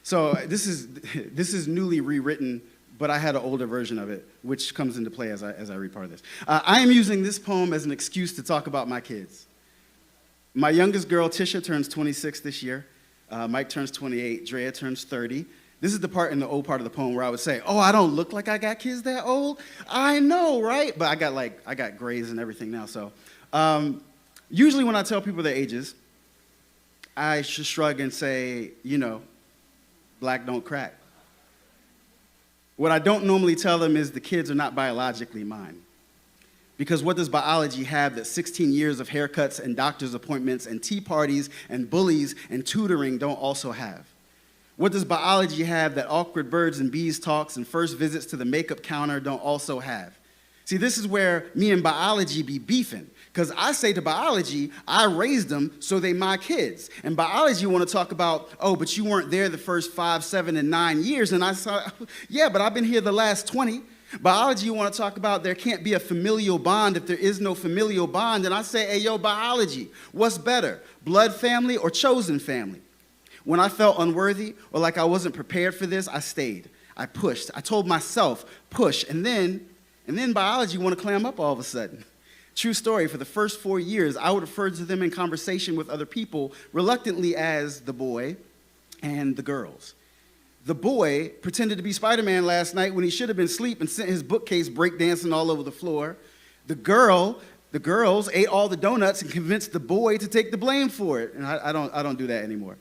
So this is newly rewritten, but I had an older version of it, which comes into play as I read part of this. I am using this poem as an excuse to talk about my kids. My youngest girl, Tisha, turns 26 this year. Mike turns 28. Drea turns 30. This is the part in the old part of the poem where I would say, oh, I don't look like I got kids that old? I know, right? But I got grays and everything now. So usually when I tell people their ages, I should shrug and say, black don't crack. What I don't normally tell them is the kids are not biologically mine. Because what does biology have that 16 years of haircuts and doctor's appointments and tea parties and bullies and tutoring don't also have? What does biology have that awkward birds and bees talks and first visits to the makeup counter don't also have? See, this is where me and biology be beefing. Because I say to biology, I raised them, so they my kids. And biology want to talk about, oh, but you weren't there the first 5, 7, and 9 years. And I said, yeah, but I've been here the last 20. Biology want to talk about there can't be a familial bond if there is no familial bond. And I say, hey, yo, biology, what's better, blood family or chosen family? When I felt unworthy or like I wasn't prepared for this, I stayed. I pushed. I told myself, push. And then biology want to clam up all of a sudden. True story, for the first 4 years, I would refer to them in conversation with other people reluctantly as the boy and the girls. The boy pretended to be Spider-Man last night when he should have been asleep and sent his bookcase breakdancing all over the floor. The girls ate all the donuts and convinced the boy to take the blame for it. And I don't do that anymore.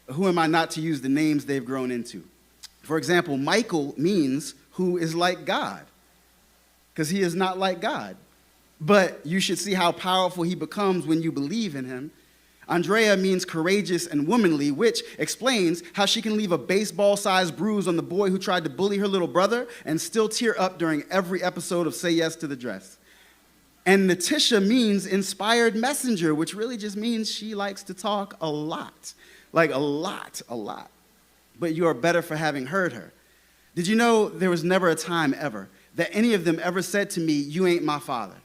Who am I not to use the names they've grown into? For example, Michael means who is like God, because he is not like God. But you should see how powerful he becomes when you believe in him. Andrea means courageous and womanly, which explains how she can leave a baseball-sized bruise on the boy who tried to bully her little brother and still tear up during every episode of Say Yes to the Dress. And Natisha means inspired messenger, which really just means she likes to talk a lot. Like a lot. But you are better for having heard her. Did you know there was never a time ever that any of them ever said to me, you ain't my father?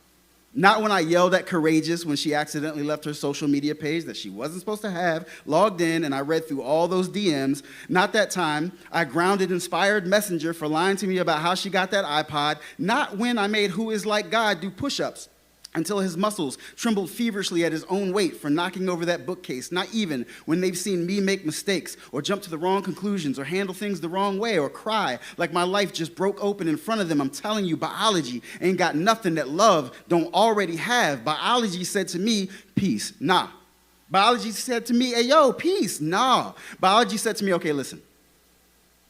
Not when I yelled at Courageous when she accidentally left her social media page that she wasn't supposed to have, logged in, and I read through all those DMs. Not that time. I grounded Inspired Messenger for lying to me about how she got that iPod. Not when I made Who Is Like God do push-ups until his muscles trembled feverishly at his own weight for knocking over that bookcase. Not even when they've seen me make mistakes or jump to the wrong conclusions or handle things the wrong way or cry like my life just broke open in front of them. I'm telling you, biology ain't got nothing that love don't already have. Biology said to me, peace, nah. Biology said to me, hey, yo, peace, nah. Biology said to me, okay, listen,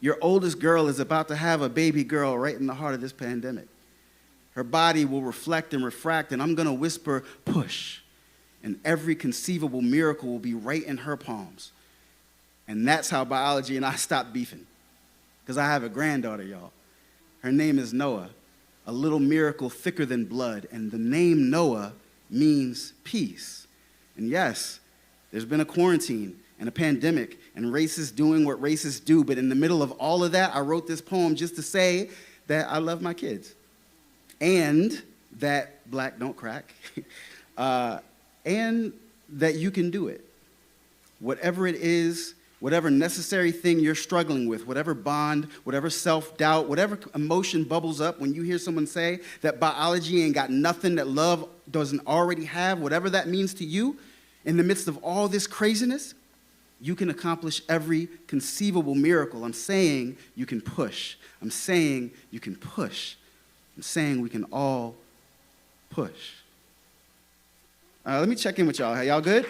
your oldest girl is about to have a baby girl right in the heart of this pandemic. Her body will reflect and refract, and I'm going to whisper, push. And every conceivable miracle will be right in her palms. And that's how biology and I stopped beefing. Because I have a granddaughter, y'all. Her name is Noah, a little miracle thicker than blood. And the name Noah means peace. And yes, there's been a quarantine and a pandemic and racists doing what racists do. But in the middle of all of that, I wrote this poem just to say that I love my kids. And that black don't crack, and that you can do it. Whatever it is, whatever necessary thing you're struggling with, whatever bond, whatever self-doubt, whatever emotion bubbles up when you hear someone say that biology ain't got nothing that love doesn't already have, whatever that means to you, in the midst of all this craziness, you can accomplish every conceivable miracle. I'm saying you can push. I'm saying you can push. I'm saying we can all push. Let me check in with y'all. Y'all good?